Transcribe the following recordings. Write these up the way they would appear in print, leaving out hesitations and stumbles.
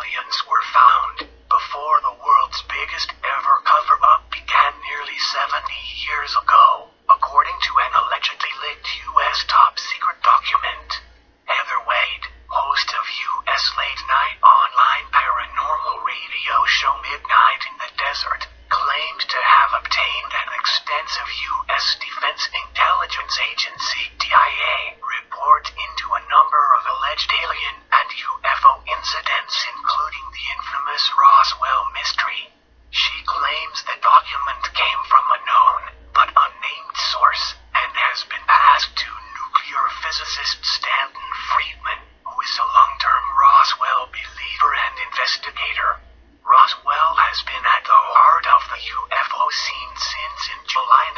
aliens were found before the world's biggest ever cover-up began nearly 70 years ago, according to an allegedly leaked U.S. top-secret document. Heather Wade, host of U.S. late-night online paranormal radio show Midnight in the Desert, claimed to have obtained an extensive U.S. Defense Intelligence Agency (DIA) report into a number of alleged alien and UFO incidents, including the infamous Roswell mystery. She claims the document came from a known but unnamed source and has been passed to nuclear physicist Stanton Friedman, who is a long-term Roswell believer and investigator. Roswell has been at the heart of the UFO scene since in July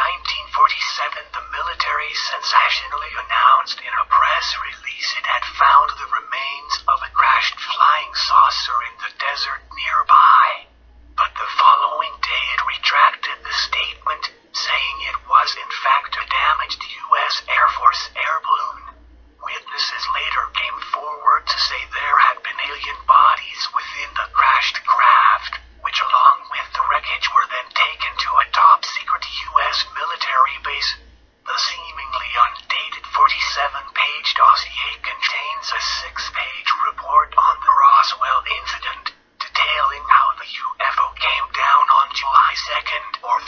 1947 the military sensationally announced in a press release it had found the remains of a crashed flying saucer in the desert nearby. But the following day it retracted the statement, saying it was in fact a damaged U.S. Air Force air balloon. Witnesses later came forward to say there had been alien bodies within the crashed craft, which along with the wreckage were then taken to a top-secret U.S. military base. The seemingly undated 47-page dossier contains a 6-page report on the Roswell incident, detailing how the UFO came down on July 2nd or 3,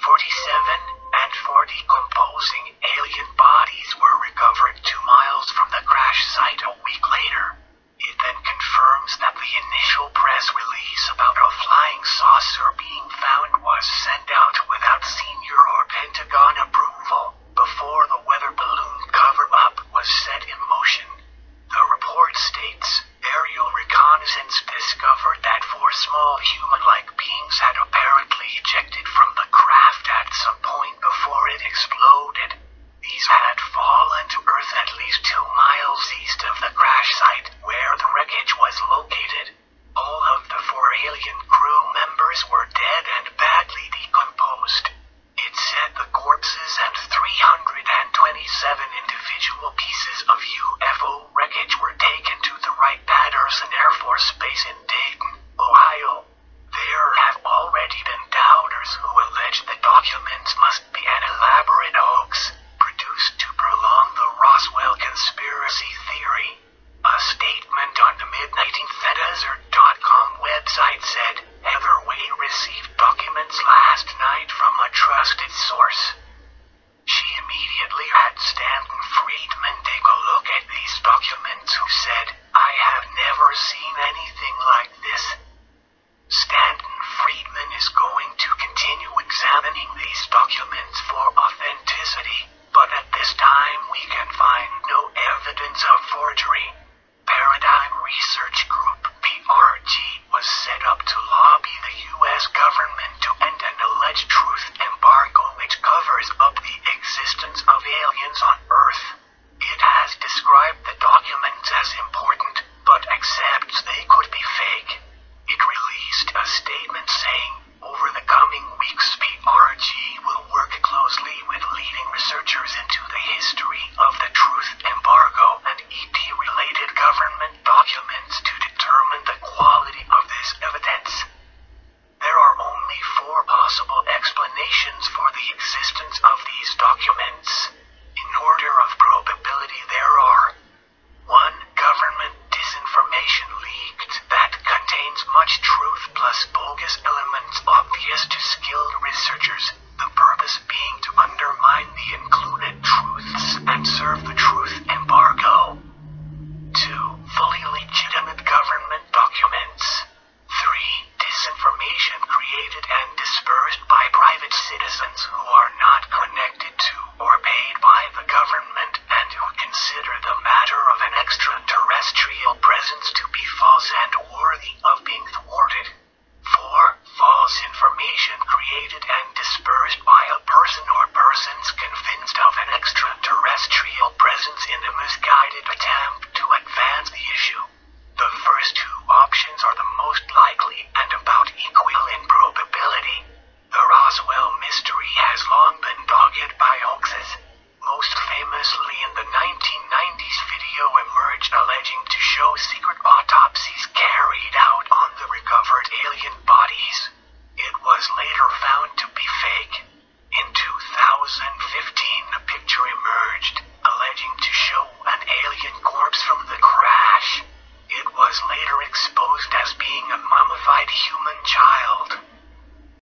1947, and 4 decomposing alien bodies were recovered 2 miles from the crash site a week later. It then confirms that the initial press release about a flying saucer being found was sent out without senior or Pentagon approval, before the weather balloon cover-up was set in motion. The report states, aerial reconnaissance discovered that 4 small human-like beings had apparently ejected from the craft at some point before it exploded. These had fallen to Earth at least 2 miles east of the crash site, where the wreckage was located. All of the 4 alien crew members were dead and badly decomposed. It said the corpses and 327 individual pieces of UFO wreckage were taken to the Wright-Patterson Air Force Base in Dayton,